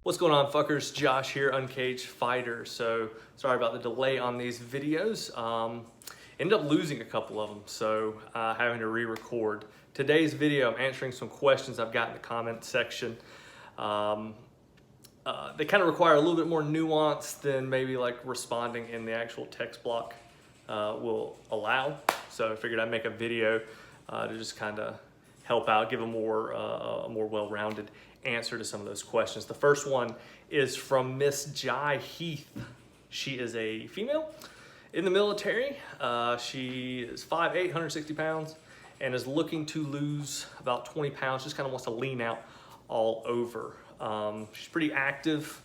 What's going on, fuckers? Josh here, Uncaged Fighter. So sorry about the delay on these videos. Ended up losing a couple of them, so having to re-record. Today's video, I'm answering some questions I've got in the comment section. They kind of require a little bit more nuance than maybe like responding in the actual text block will allow. So I figured I'd make a video to just kind of help out, give a more well-rounded answer to some of those questions. The first one is from Miss Jai Heath. She is a female in the military. She is 5'8", 160 pounds, and is looking to lose about 20 pounds, just kind of wants to lean out all over. She's pretty active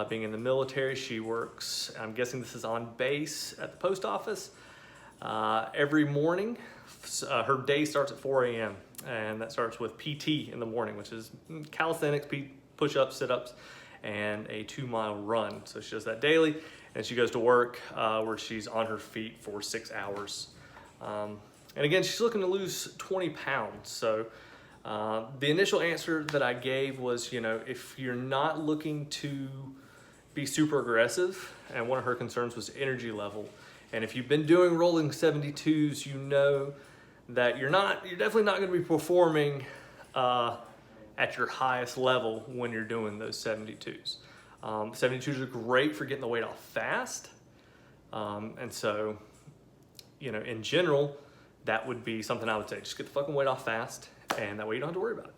being in the military. She works, I'm guessing this is on base at the post office, every morning. Her day starts at 4 a.m. and that starts with PT in the morning, which is calisthenics, push-ups, sit-ups, and a 2-mile run. So she does that daily, and she goes to work where she's on her feet for 6 hours. And again, she's looking to lose 20 pounds. So the initial answer that I gave was, you know, if you're not looking to be super aggressive, and one of her concerns was energy level, and if you've been doing rolling 72s, you know that you're definitely not going to be performing at your highest level when you're doing those 72s. 72s are great for getting the weight off fast. And so, you know, in general, that would be something I would say, just get the fucking weight off fast, and that way you don't have to worry about it.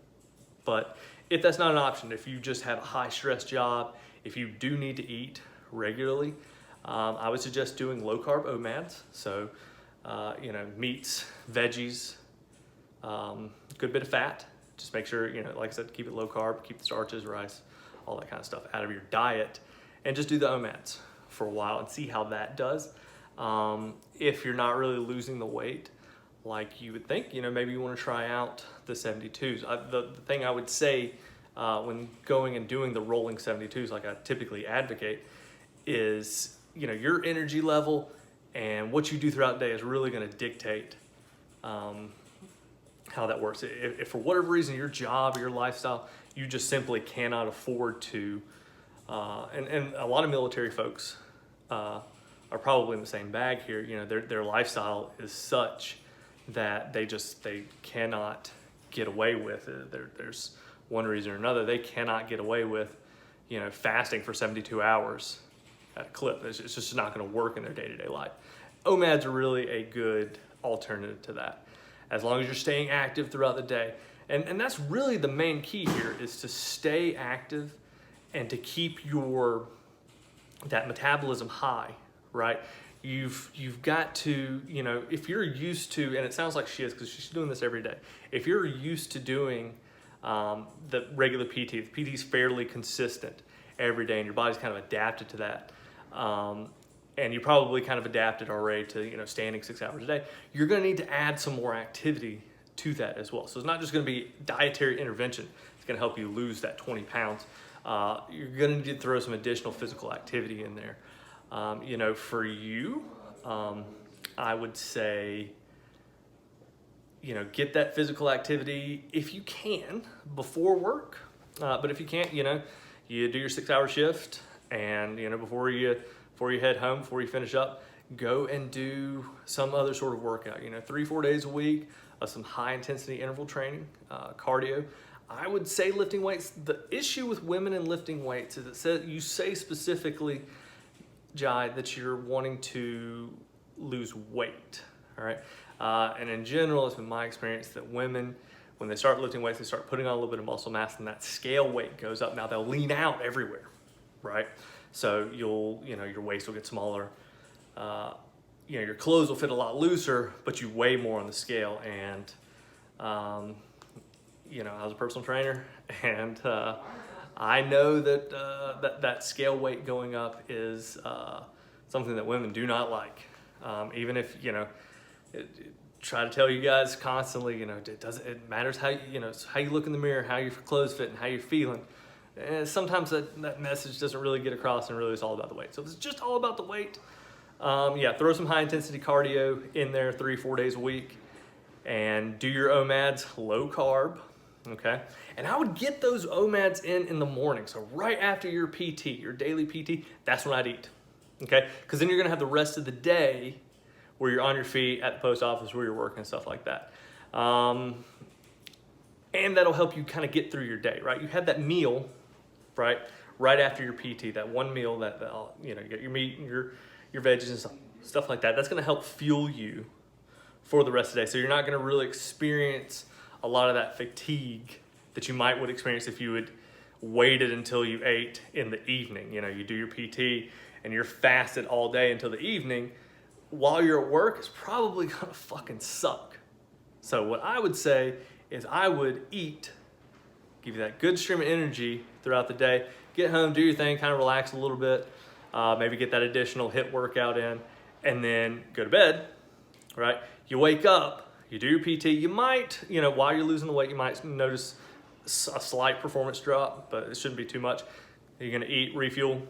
But if that's not an option, if you just have a high stress job, if you do need to eat regularly, I would suggest doing low carb OMADs. So, you know, meats, veggies, good bit of fat. Just make sure, you know, like I said, keep it low carb, keep the starches, rice, all that kind of stuff out of your diet, and just do the OMADs for a while and see how that does. If you're not really losing the weight like you would think, you know, maybe you want to try out the 72s. The thing I would say when going and doing the rolling 72s, like I typically advocate, is, you know, your energy level and what you do throughout the day is really going to dictate how that works. If for whatever reason your job or your lifestyle, you just simply cannot afford to, and a lot of military folks are probably in the same bag here. You know, their lifestyle is such that they cannot get away with it. There's one reason or another, they cannot get away with, you know, fasting for 72 hours at a clip. It's just not going to work in their day-to-day life. OMADs are really a good alternative to that, as long as you're staying active throughout the day. And that's really the main key here, is to stay active and to keep that metabolism high, right? You've got to, you know, if you're used to, and it sounds like she is because she's doing this every day, if you're used to doing the regular PT, the PT is fairly consistent every day and your body's kind of adapted to that, and you probably kind of adapted already to, you know, standing 6 hours a day, you're going to need to add some more activity to that as well. So it's not just going to be dietary intervention. It's going to help you lose that 20 pounds. You're going to need to throw some additional physical activity in there. You know, for you, I would say, you know, get that physical activity if you can before work. But if you can't, you know, you do your 6-hour shift, and, you know, before you head home, before you finish up, go and do some other sort of workout. You know, 3-4 days a week of some high intensity interval training, cardio. I would say lifting weights. The issue with women in lifting weights is you say specifically, Jai, that you're wanting to lose weight, all right? And in general, it's been my experience that women, when they start lifting weights, they start putting on a little bit of muscle mass, and that scale weight goes up. Now they'll lean out everywhere, right? So your waist will get smaller. You know, your clothes will fit a lot looser, but you weigh more on the scale. And you know, I was a personal trainer, and I know that that scale weight going up is something that women do not like. Even if, you know, try to tell you guys constantly, you know, it matters how you know, how you look in the mirror, how your clothes fit, and how you're feeling. And sometimes that message doesn't really get across, and really it's all about the weight. So if it's just all about the weight, yeah, throw some high intensity cardio in there 3-4 days a week, and do your OMADs low carb. okay? And I would get those OMADs in the morning. So right after your PT, your daily PT, that's when I'd eat, okay? Because then you're gonna have the rest of the day where you're on your feet at the post office, where you're working and stuff like that. And that'll help you kind of get through your day, right? You have that meal, right after your PT, that one meal that you know, you get your meat and your veggies and stuff like that. That's gonna help fuel you for the rest of the day. So you're not gonna really experience a lot of that fatigue that you would experience if you had waited until you ate in the evening. You know, you do your PT and you're fasted all day until the evening. While you're at work, it's probably gonna fucking suck. So what I would say is I would eat, give you that good stream of energy throughout the day, get home, do your thing, kind of relax a little bit, maybe get that additional HIIT workout in, and then go to bed, right? You wake up, you do your PT, you might, you know, while you're losing the weight, you might notice a slight performance drop, but it shouldn't be too much. You're gonna eat, refuel,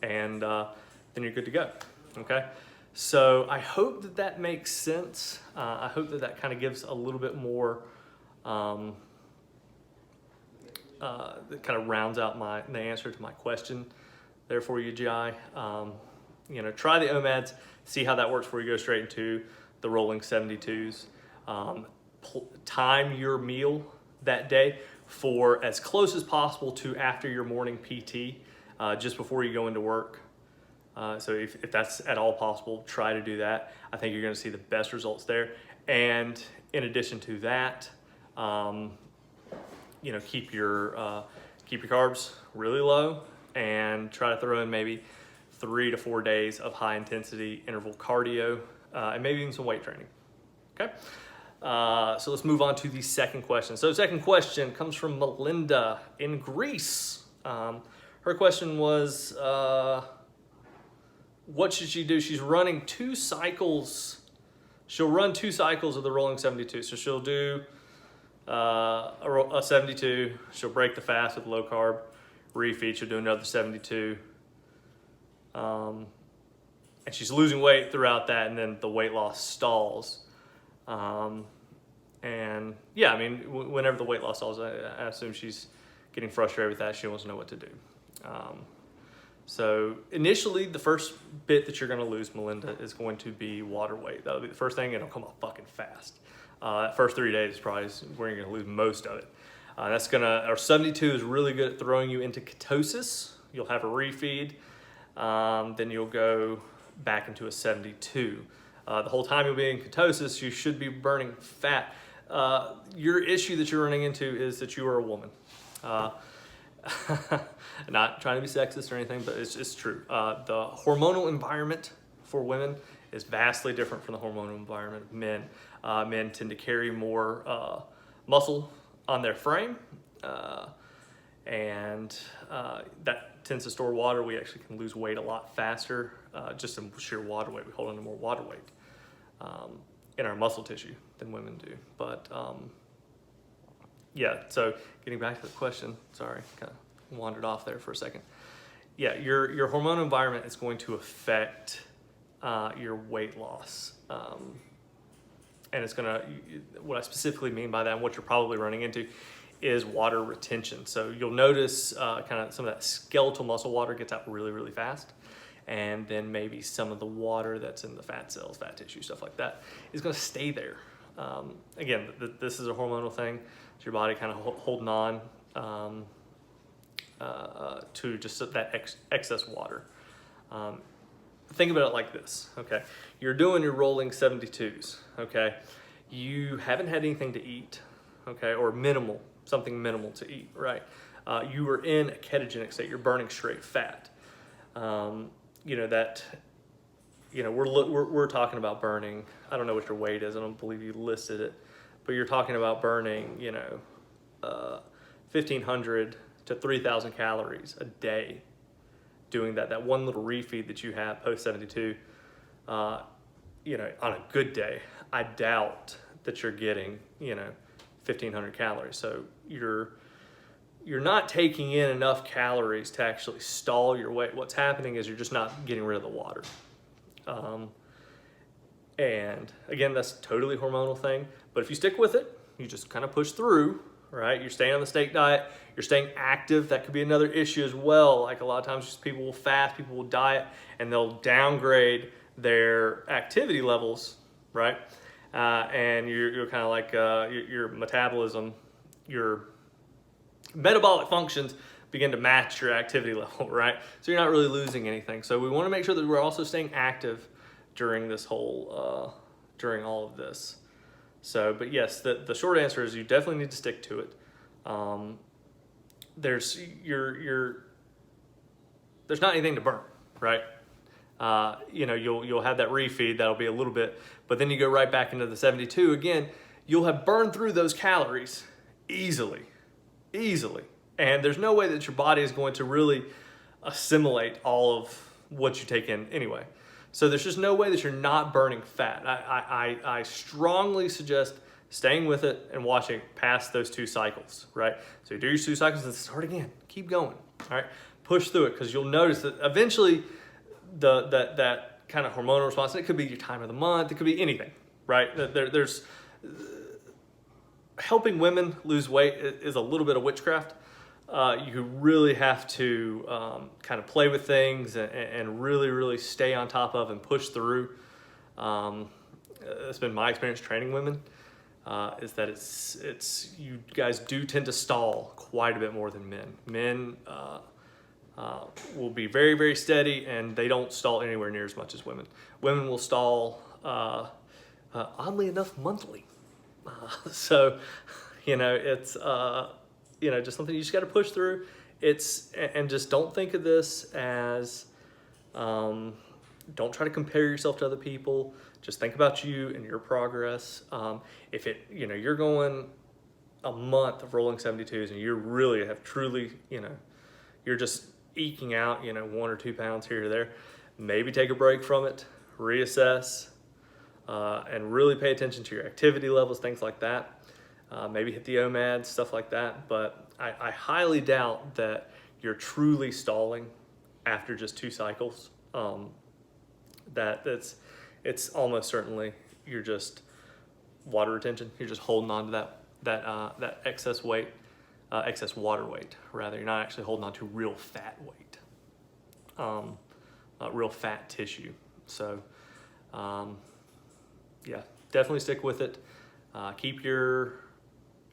and then you're good to go, okay? So I hope that makes sense. I hope that kind of gives a little bit more, that kind of rounds out the answer to my question there for you, Jai. You know, try the OMADs, see how that works before you go straight into the rolling 72s. Time your meal that day for as close as possible to after your morning PT, just before you go into work. So if that's at all possible, try to do that. I think you're gonna see the best results there. And in addition to that, you know, keep your carbs really low and try to throw in maybe 3 to 4 days of high intensity interval cardio, and maybe even some weight training, okay? So let's move on to the second question. So the second question comes from Melinda in Greece. Her question was, what should she do? She's running 2 cycles. She'll run 2 cycles of the rolling 72. So she'll do a 72. She'll break the fast with low carb, refeed. She'll do another 72. And she's losing weight throughout that, and then the weight loss stalls. And yeah, I mean, whenever the weight loss stalls, I assume she's getting frustrated with that. She wants to know what to do. So initially, the first bit that you're gonna lose, Melinda, is going to be water weight. That'll be the first thing, and it'll come up fucking fast. That first 3 days probably is where you're gonna lose most of it. Our 72 is really good at throwing you into ketosis. You'll have a refeed, then you'll go back into a 72. The whole time you'll be in ketosis, you should be burning fat. Your issue that you're running into is that you are a woman. Not trying to be sexist or anything, but it's true. The hormonal environment for women is vastly different from the hormonal environment of men. Men tend to carry more muscle on their frame, and that tends to store water. We actually can lose weight a lot faster, just in sheer water weight. We hold on to more water weight in our muscle tissue than women do. But yeah, so getting back to the question, sorry, kind of wandered off there for a second. Yeah, your hormonal environment is going to affect your weight loss. And it's gonna, what I specifically mean by that and what you're probably running into is water retention. So you'll notice kind of some of that skeletal muscle water gets out really, really fast. And then maybe some of the water that's in the fat cells, fat tissue, stuff like that is gonna stay there. Again, this is a hormonal thing. It's your body kind of holding on to just that excess water. Think about it like this, okay? You're doing your rolling 72s, okay? You haven't had anything to eat, okay? Or something minimal to eat, right? You are in a ketogenic state. You're burning straight fat. You know that, you know, we're talking about burning, I don't know what your weight is. I don't believe you listed it, but you're talking about burning, you know, 1,500 to 3,000 calories a day doing that one little refeed that you have post 72, you know, on a good day. I doubt that you're getting, you know, 1,500 calories. So you're not taking in enough calories to actually stall your weight. What's happening is you're just not getting rid of the water. And again, that's a totally hormonal thing, but if you stick with it, you just kind of push through, right? You're staying on the steak diet, you're staying active. That could be another issue as well. Like a lot of times just people will fast, people will diet, and they'll downgrade their activity levels, right? And you're kind of like your metabolism, your metabolic functions begin to match your activity level, right? So you're not really losing anything. So we want to make sure that we're also staying active during this whole, during all of this. So, but yes, the short answer is you definitely need to stick to it. There's not anything to burn, right? You know, you'll have that refeed, that'll be a little bit, but then you go right back into the 72 again. You'll have burned through those calories easily. And there's no way that your body is going to really assimilate all of what you take in anyway. So there's just no way that you're not burning fat. I strongly suggest staying with it and watching past those 2 cycles, right? So you do your 2 cycles and start again. Keep going, all right? Push through it, because you'll notice that eventually that kind of hormonal response, and it could be your time of the month, it could be anything, right? There's helping women lose weight is a little bit of witchcraft. You really have to kind of play with things and really stay on top of and push through. It's been my experience training women, is that it's you guys do tend to stall quite a bit more than men. Men will be very steady, and they don't stall anywhere near as much as women. Women will stall, oddly enough, monthly. So, you know, it's you know, just something you just got to push through. And just don't think of this as, don't try to compare yourself to other people. Just think about you and your progress. If you know, you're going a month of rolling 72s and you really have truly, you know, you're just eking out, you know, 1 or 2 pounds here or there, maybe take a break from it, reassess, and really pay attention to your activity levels, things like that. Maybe hit the OMAD, stuff like that. But I highly doubt that you're truly stalling after just 2 cycles. It's almost certainly you're just water retention. You're just holding on to that excess weight, excess water weight rather. You're not actually holding on to real fat weight, real fat tissue. So yeah, definitely stick with it. Keep your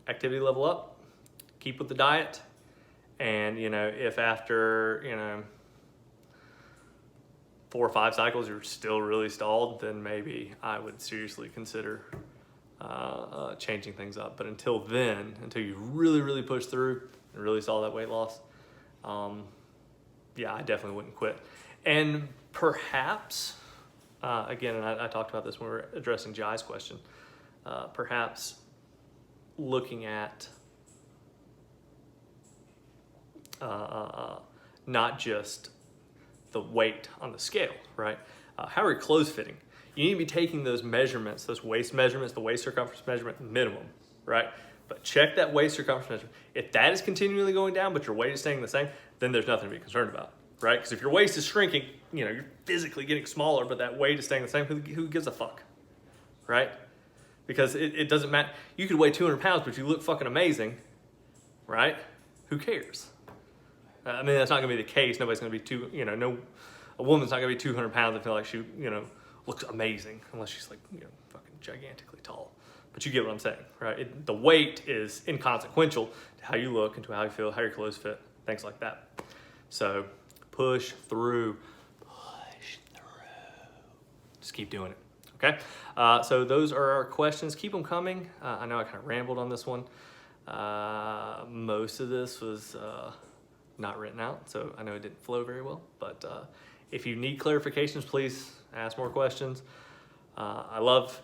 activity level up, keep with the diet, and you know, if after, you know, 4 or 5 cycles you're still really stalled, then maybe I would seriously consider changing things up. But until then, until you really push through and really saw that weight loss, yeah, I definitely wouldn't quit. And perhaps again, and I talked about this when we were addressing Jai's question, perhaps looking at not just the weight on the scale, right? How are your clothes fitting? You need to be taking those measurements, those waist measurements, the waist circumference measurement minimum, right? But check that waist circumference measurement. If that is continually going down, but your weight is staying the same, then there's nothing to be concerned about, right? Because if your waist is shrinking, you know, you're physically getting smaller, but that weight is staying the same, who gives a fuck, right? Because it doesn't matter. You could weigh 200 pounds, but you look fucking amazing, right? Who cares? I mean, that's not gonna be the case. Nobody's gonna be a woman's not gonna be 200 pounds and feel like she, you know, looks amazing unless she's like, you know, fucking gigantically tall. But you get what I'm saying, right? The weight is inconsequential to how you look and to how you feel, how your clothes fit, things like that. So push through. Just keep doing it, okay? So those are our questions. Keep them coming. I know I kind of rambled on this one. Most of this was not written out, so I know it didn't flow very well. But if you need clarifications, please ask more questions. I love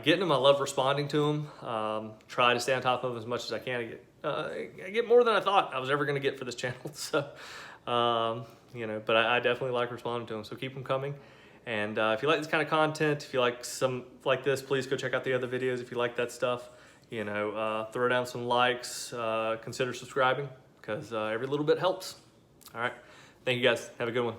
getting them. I love responding to them. Try to stay on top of them as much as I can. I get more than I thought I was ever going to get for this channel. So, you know, but I definitely like responding to them. So keep them coming. And if you like this kind of content, if you like some like this, please go check out the other videos. If you like that stuff, you know, throw down some likes, consider subscribing, because every little bit helps. All right. Thank you guys. Have a good one.